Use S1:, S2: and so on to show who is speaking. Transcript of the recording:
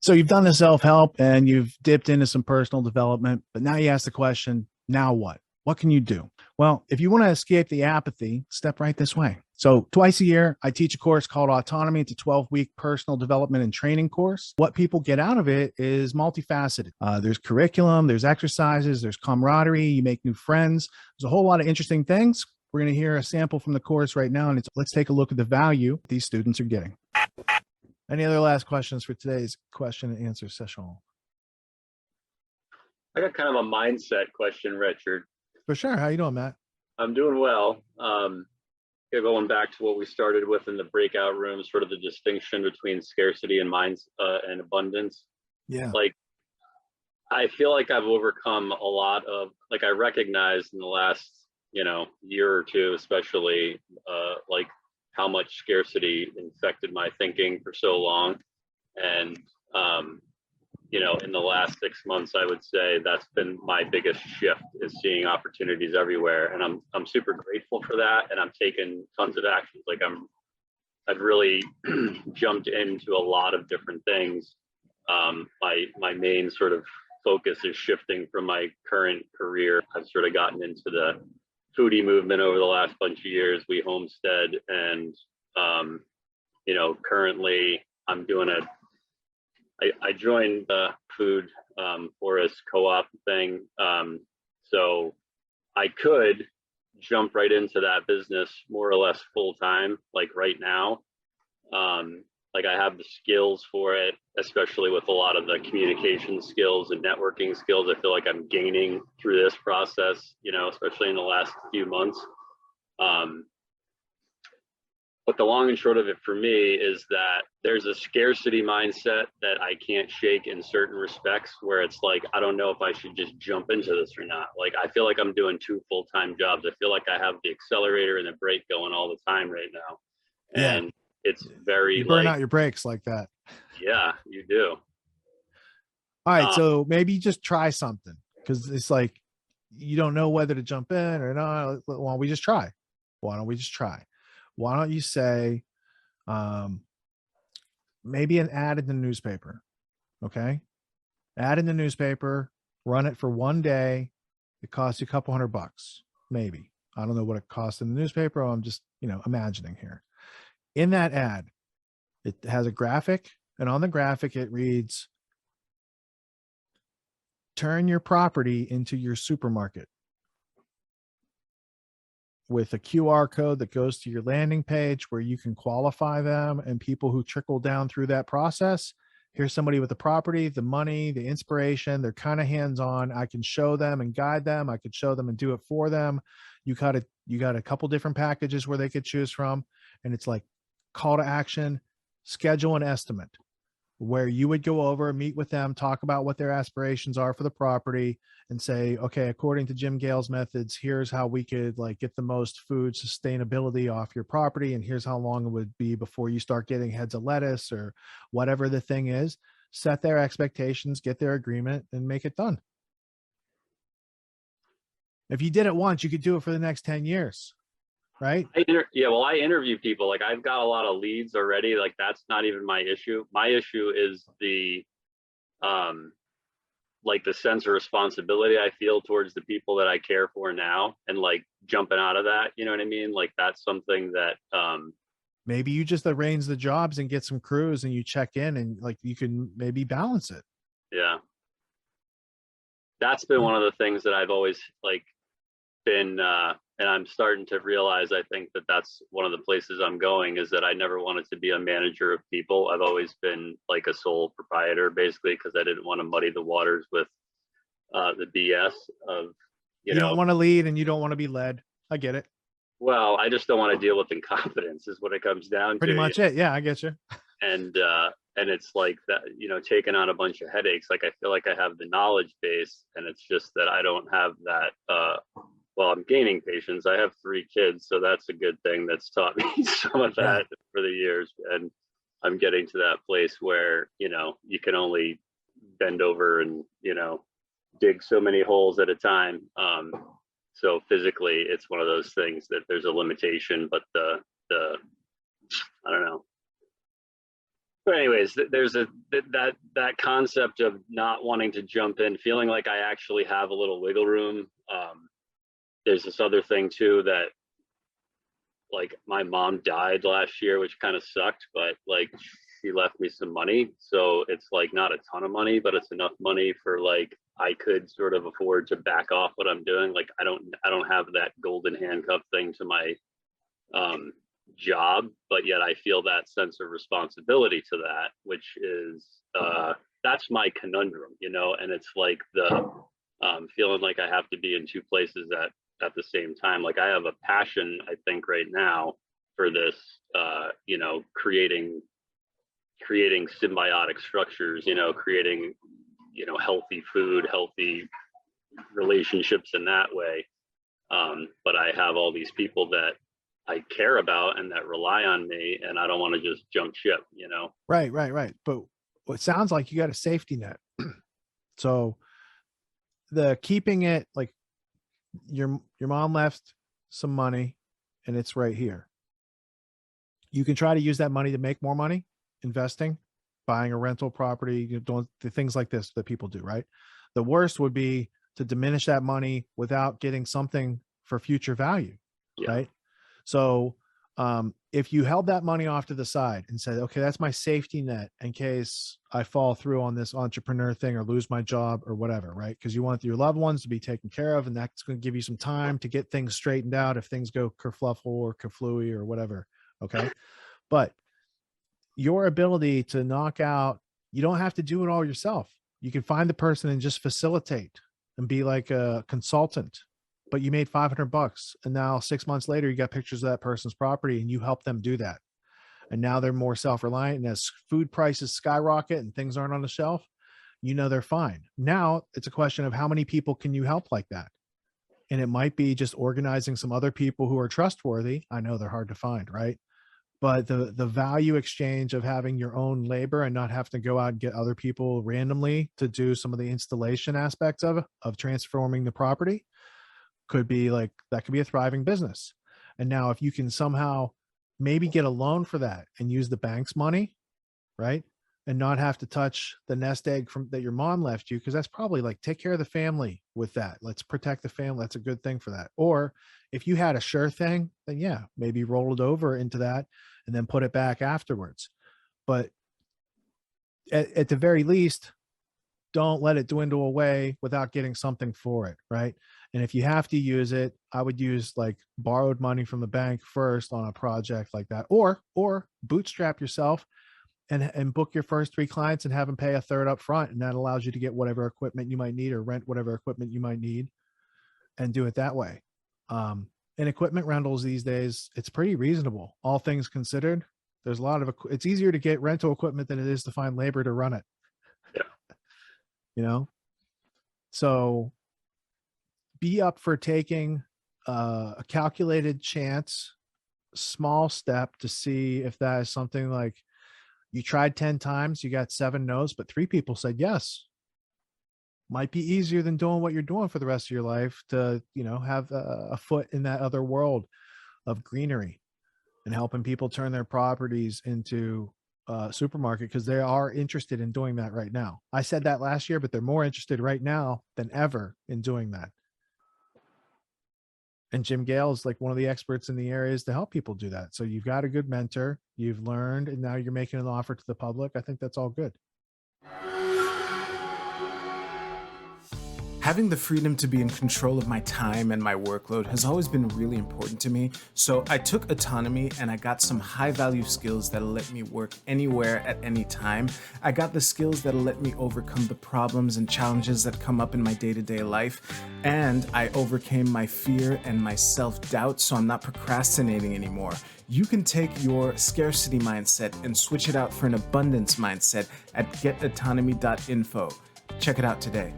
S1: So you've done the self-help and you've dipped into some personal development, but now you ask the question, now what? What can you do? Well, if you want to escape the apathy, step right this way. So twice a year, I teach a course called Autonomy. It's a 12-week personal development and training course. What people get out of it is multifaceted. There's curriculum, there's exercises, there's camaraderie, you make new friends. There's a whole lot of interesting things. We're going to hear a sample from the course right now, and let's take a look at the value these students are getting. Any other last questions for today's question and answer session?
S2: I got kind of a mindset question, Richard.
S1: For sure. How you doing, Matt?
S2: I'm doing well. Going back to what we started with in the breakout room, sort of the distinction between scarcity and and abundance.
S1: Yeah.
S2: Like, I feel like I've overcome a lot of, like, I recognized in the last, year or two, especially, like how much scarcity infected my thinking for so long. And, in the last 6 months, I would say that's been my biggest shift, is seeing opportunities everywhere. And I'm super grateful for that. And I'm taking tons of actions. Like I've really jumped into a lot of different things. My main sort of focus is shifting from my current career. I've sort of gotten into the foodie movement over the last bunch of years. We homestead, and currently I'm doing I joined the food forest co-op thing. So I could jump right into that business more or less full time, like right now. Like I have the skills for it, especially with a lot of the communication skills and networking skills. I feel like I'm gaining through this process, especially in the last few months. But the long and short of it for me is that there's a scarcity mindset that I can't shake in certain respects, where it's like, I don't know if I should just jump into this or not. Like, I feel like I'm doing 2 full-time jobs. I feel like I have the accelerator and the brake going all the time right now. And it's very,
S1: you burn out your brakes like that.
S2: Yeah, you do.
S1: All right. So maybe just try something, because it's like, you don't know whether to jump in or not. Why don't we just try? Why don't we just try? Why don't you say, maybe an ad in the newspaper? Okay. Ad in the newspaper, run it for 1 day. It costs you a couple $100, maybe. I don't know what it costs in the newspaper. I'm just, imagining here. In that ad, it has a graphic, and on the graphic, it reads, turn your property into your supermarket, with a QR code that goes to your landing page where you can qualify them, and people who trickle down through that process. Here's somebody with the property, the money, the inspiration. They're kind of hands-on. I can show them and guide them. I could show them and do it for them. You got a couple different packages where they could choose from. And it's like call to action, schedule an estimate, where you would go over, meet with them, talk about what their aspirations are for the property, and say, okay, according to Jim Gale's methods, here's how we could get the most food sustainability off your property. And here's how long it would be before you start getting heads of lettuce or whatever the thing is. Set their expectations, get their agreement, and make it done. If you did it once, you could do it for the next 10 years. Right?
S2: I interview people. Like, I've got a lot of leads already. Like, that's not even my issue. My issue is the sense of responsibility I feel towards the people that I care for now, and jumping out of that, you know what I mean? Like, that's something that
S1: maybe you just arrange the jobs and get some crews, and you check in, and you can maybe balance it.
S2: Yeah. That's been one of the things that I've always been and I'm starting to realize, I think that that's one of the places I'm going, is that I never wanted to be a manager of people. I've always been like a sole proprietor, basically, because I didn't want to muddy the waters with the BS of,
S1: you don't want to lead and you don't want to be led. I get it.
S2: Well, I just don't want to deal with incompetence, is what it comes down to.
S1: Pretty much it. Yeah, I get you.
S2: And it's like that, taking on a bunch of headaches. Like, I feel like I have the knowledge base, and it's just that I don't have that. Well, I'm gaining patience. I have 3 kids, so that's a good thing. That's taught me some of that for the years. And I'm getting to that place where, you can only bend over and, dig so many holes at a time. So physically, it's one of those things that there's a limitation, but the I don't know. But anyways, there's that concept of not wanting to jump in, feeling like I actually have a little wiggle room. There's this other thing too, that like my mom died last year, which kind of sucked, but like she left me some money. So it's like not a ton of money, but it's enough money for like I could sort of afford to back off what I'm doing. Like I don't have that golden handcuff thing to my job, but yet I feel that sense of responsibility to that, which is that's my conundrum, you know. And it's like the feeling like I have to be in two places at the same time. Like I have a passion, I think, right now for this, you know, creating symbiotic structures, you know, creating, you know, healthy food, healthy relationships in that way. But I have all these people that I care about and that rely on me, and I don't want to just jump ship, you know?
S1: Right. But it sounds like you got a safety net. So the keeping it like your mom left some money and it's right here. You can try to use that money to make more money, investing, buying a rental property, doing the things like this that people do, right? The worst would be to diminish that money without getting something for future value,
S2: Yeah.
S1: right? So if you held that money off to the side and said, okay, that's my safety net in case I fall through on this entrepreneur thing or lose my job or whatever, right? Because you want your loved ones to be taken care of, and that's going to give you some time to get things straightened out if things go kerfluffle or kerflooey or whatever, okay? But your ability to knock out, you don't have to do it all yourself. You can find the person and just facilitate and be like a consultant, but you made $500 and now 6 months later you got pictures of that person's property and you help them do that, and now they're more self-reliant, and as food prices skyrocket and things aren't on the shelf, you know, they're fine. Now it's a question of how many people can you help like that, and it might be just organizing some other people who are trustworthy. I know they're hard to find, right? But the value exchange of having your own labor and not having to go out and get other people randomly to do some of the installation aspects of transforming the property could be like, that could be a thriving business. And now if you can somehow maybe get a loan for that and use the bank's money, right? And not have to touch the nest egg from that your mom left you, because that's probably like, take care of the family with that. Let's protect the family. That's a good thing for that. Or if you had a sure thing, then yeah, maybe roll it over into that and then put it back afterwards. But at the very least, don't let it dwindle away without getting something for it, right? And if you have to use it, I would use like borrowed money from the bank first on a project like that, or bootstrap yourself and book your first 3 clients and have them pay a third up front, and that allows you to get whatever equipment you might need or rent whatever equipment you might need and do it that way. And equipment rentals these days, it's pretty reasonable, all things considered. There's a lot of it's easier to get rental equipment than it is to find labor to run it.
S2: Yeah.
S1: You know, so be up for taking a calculated chance, small step to see if that is something like you tried 10 times, you got 7 no's, but 3 people said yes. Might be easier than doing what you're doing for the rest of your life to, you know, have a foot in that other world of greenery and helping people turn their properties into a supermarket, because they are interested in doing that right now. I said that last year, but they're more interested right now than ever in doing that. And Jim Gale is like one of the experts in the areas to help people do that. So you've got a good mentor, you've learned, and now you're making an offer to the public. I think that's all good.
S3: Having the freedom to be in control of my time and my workload has always been really important to me. So I took Autonomy and I got some high value skills that'll let me work anywhere at any time. I got the skills that'll let me overcome the problems and challenges that come up in my day-to-day life. And I overcame my fear and my self-doubt, so I'm not procrastinating anymore. You can take your scarcity mindset and switch it out for an abundance mindset at getautonomy.info. Check it out today.